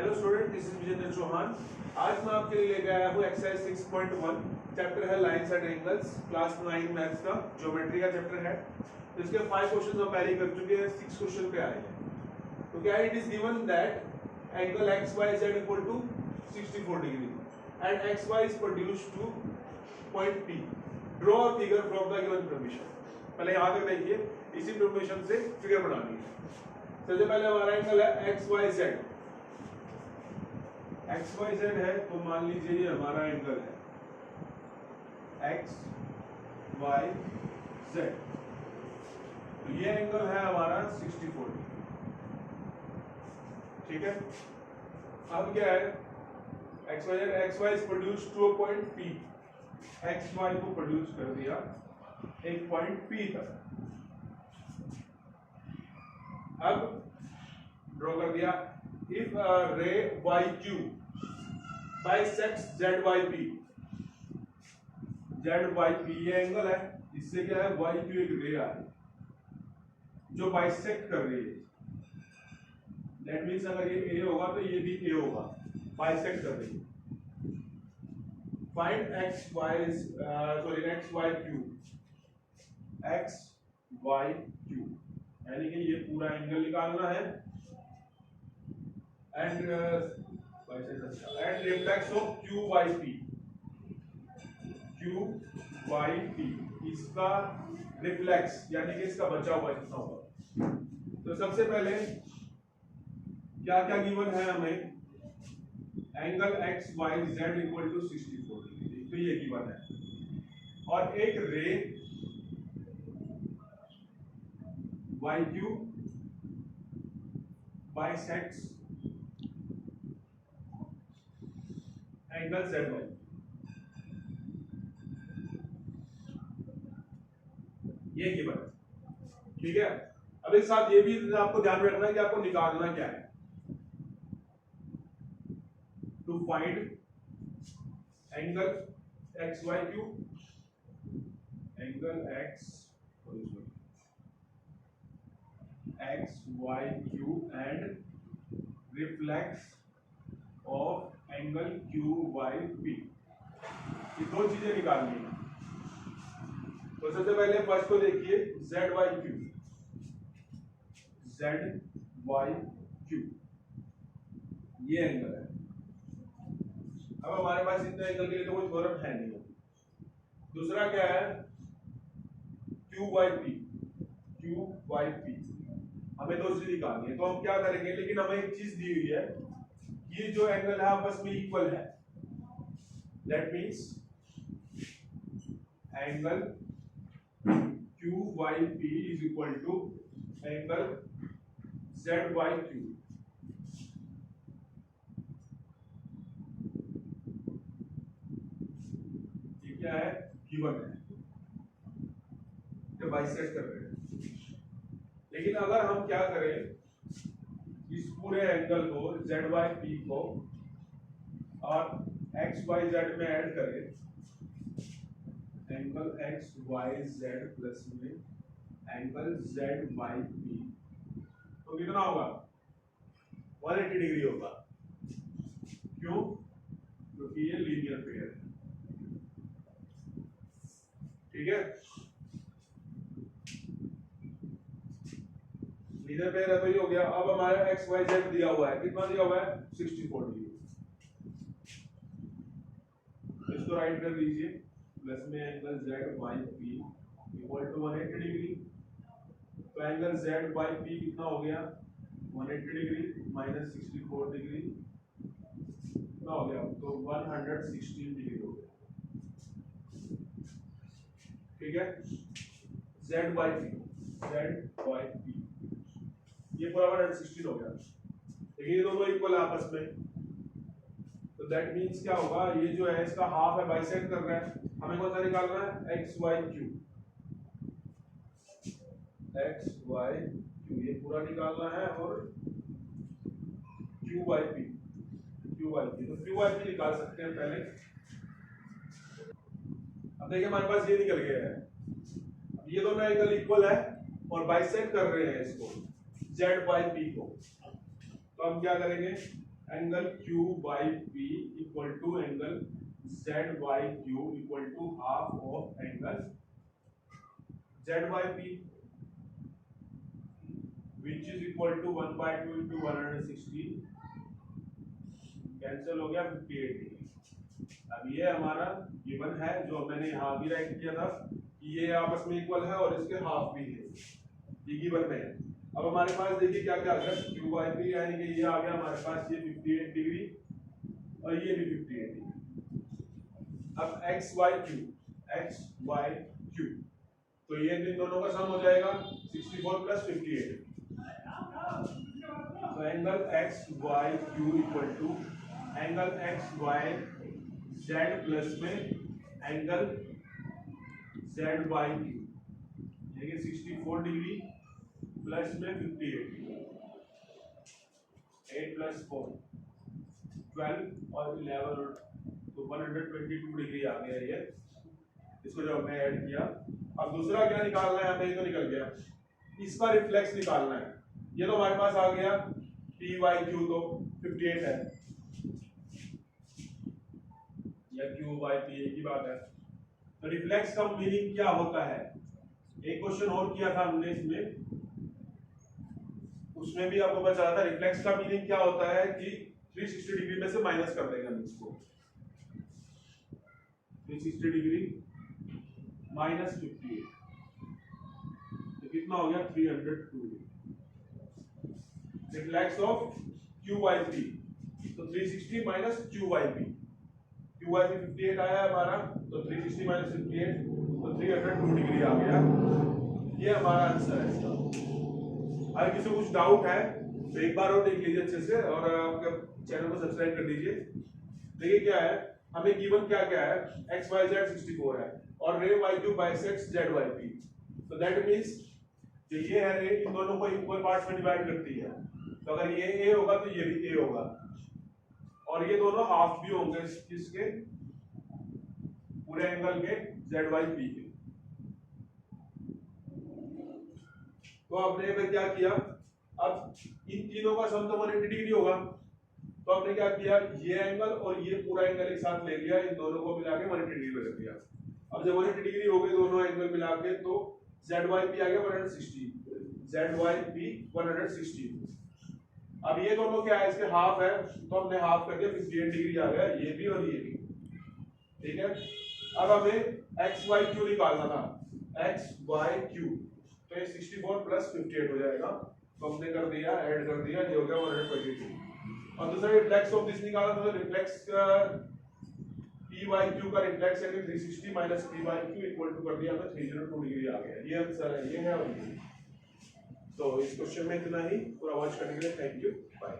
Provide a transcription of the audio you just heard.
Hello student, this is Vijendra Chauhan. आज मैं आपके लिए लेके आया हूँ एक्सरसाइज 6.1। चैप्टर है lines and angles, class 9 maths का ज्योमेट्री का चैप्टर है। तो इसके 5 क्वेश्चंस हम पहले ही कर चुके हैं, 6 क्वेश्चन पे आए हैं। तो क्या it is given that angle X Y Z equal to 64 degree and X Y is produced to point P. Draw a figure from the given information. पहले यहाँ तक देखिए, इसी इंफॉर्मेशन से फिगर बनानी है। सबसे पहले हमारा एंगल है X Y Z. X Y Z है तो मान लीजिए ये हमारा एंगल है एक्स वाई जेड। तो ये एंगल है हमारा 64 डिग्री। ठीक है। अब क्या है, X Y Z, X Y is produce to a point P. X Y को प्रोड्यूस कर दिया एक पॉइंट पी तक। अब ड्रॉ कर दिया, if ray Y Q bisects Z Y P. Z Y P ये एंगल है, इससे क्या है वाई क्यू एक रे आ रही जो बाइसेक्ट कर रही है। दैट मींस अगर ये ए होगा तो ये भी ए होगा, बाइसेक्ट कर रही है। Find X Y X Y Q, X Y Q यानी कि ये पूरा एंगल निकालना है and reflex of Q Y P. Q Y P इसका रिफ्लेक्स यानी कि इसका बचा हुआ कितना होगा। तो सबसे पहले क्या क्या गिवन है हमें, angle X Y Z equal to 64 degree, तो ये गिवन है। और एक ray Y Q bisects angle Z Y, ये गिवन है। ठीक है। अब इस साथ ये भी आपको ध्यान रखना है कि आपको निकालना क्या है। To find angle X Y Q, angle X Y Q and reflex of angle Q Y P, ये दो चीजें निकालनी है। तो सबसे पहले फर्स्ट को देखिए, Z Y Q, Z Y Q ये एंगल है। अब हमारे पास इतने एंगल के लिए तो कोई थ्योरम है नहीं। दूसरा क्या है, Q Y P, Q Y P हमें दो चीज निकालनी है। तो हम क्या करेंगे, लेकिन हमें एक चीज दी हुई है, ये जो एंगल है आपस में इक्वल है। That means angle Q Y P is equal to angle Z Y Q. ये क्या है, गिवन है, ये बाइसेक्ट कर रहे हैं। लेकिन अगर हम क्या करें, इस पूरे एंगल को जेड वाई पी को और एक्स वाई जेड में ऐड करें, angle X Y Z plus में एंगल जेड वाई पी, तो कितना होगा, 180 डिग्री होगा। क्यों? क्योंकि ये लीनियर पेयर है। ठीक है, लीनियर पेयर है तो ये हो गया। अब हमारा एक्स वाई जेड दिया हुआ है, कितना दिया हुआ है, 64 डिग्री। इसको राइट कर दीजिए, प्लस में angle Z Y P equal to 180 degree. तो एंगल जेड वाई पी कितना हो गया, 180 डिग्री माइनस 64 डिग्री कितना हो गया, तो 116 डिग्री हो गया। ठीक है, जेड वाई पी ये पूरा 116 हो गया। देखिए ये दोनों इक्वल है आपस में, तो दैट मींस क्या होगा, ये जो है इसका हाफ है, बाइसेक्ट कर रहा है। हमें कौन सा निकालना है, X Y Q, X Y Q ये पूरा निकालना है, और क्यू वाई पी, तो क्यू वाई पी निकाल सकते हैं पहले। अब देखिए हमारे पास ये निकल गया है। अब ये दोनों एंगल इक्वल है और बाइसेक्ट कर रहे हैं इसको जेड वाई पी को। तो हम क्या करेंगे, angle Q Y P equal to angle Z Y Q equal to half of angle Z Y P which is equal to 1 by 2 into 160 cancel हो गया 58 डिग्री। अब ये हमारा गिवन है जो मैंने यहाँ भी राइट किया था कि ये आपस में इक्वल है और इसके हाफ भी है, ये गिवन में है। अब हमारे पास देखिए क्या क्या आ गया, क्यू बाई पी यानी कि ये आ गया हमारे पास ये 58 डिग्री और ये भी 58 डिग्री। अब एक्स वाई क्यू तो ये इन दोनों का सम हो जाएगा 64 प्लस 58। तो angle X Y Q equal to angle X Y Z plus में एंगल जेड वाई क्यू यानी 64 डिग्री प्लस में 58 डिग्री, 8 प्लस 4 12 और 11 तो 122 डिग्री आ गया ये, इसको जब हमने ऐड किया। अब दूसरा क्या निकालना है हमें, ये तो निकल गया, इसका रिफ्लेक्स निकालना है। ये तो हमारे पास आ गया पी वाई क्यू तो 58 है या क्यू बाई पी एक ही बात है। तो रिफ्लेक्स का मीनिंग क्या होता है, एक क्वेश्चन और किया था हमने इसमें, उसमें भी आपको पता चला था रिफ्लेक्स का मीनिंग क्या होता है कि 360 डिग्री में से माइनस कर देंगे हम इसको, 360 डिग्री माइनस 58 तो कितना हो गया 302 reflex of Q by P. तो 360 minus Q by P, Q by P 58 आया हमारा तो 360 माइनस 58 तो 302 डिग्री आ गया। ये हमारा आंसर है इसका। अगर किसी को कुछ डाउट है तो एक बार और देख लीजिए अच्छे से और आपके चैनल को सब्सक्राइब कर दीजिए। देखिए क्या है, हमें गिवन क्या क्या है, एक्स वाई जेड 64 है और ray Y Q bisects Z Y P. तो दैट मींस जो ये है रे इन दोनों को इक्वल पार्ट्स में डिवाइड करती है, तो अगर ये ए होगा तो ये भी ए होगा और ये दोनों हाफ भी होंगे इसके पूरे एंगल के जेड वाई पी के। तो आपने फिर क्या किया, अब इन तीनों का सम तो 180 डिग्री होगा, तो आपने क्या किया, ये एंगल और ये पूरा एंगल एक साथ ले लिया, इन दोनों को मिला के 180 डिग्री में रख दिया। अब जब 180 डिग्री हो गए दोनों एंगल मिला के तो ZYP आ गया 160, ZYP 160। अब ये दोनों क्या है, इसके हाफ है तो हमने हाफ कर दिया 58 डिग्री आ गया, ये भी और ये भी, ठीक है। अब हमें XYQ निकालना था, XYQ तो ये 64 प्लस 58 हो जाएगा, तो हमने कर दिया, ऐड कर दिया, ये हो गया 122। और दूसरा रिफ्लेक्स ऑफ दिस निकाला था, तो रिफ्लेक्स पी बाई क्यू का रिफ्लेक्स यानी 360 minus P Y Q equal to कर दिया हमें 302 डिग्री आ गया। ये आंसर है, ये है और ये। तो इस क्वेश्चन में इतना ही, पूरा वॉच करने के लिए थैंक यू, बाय।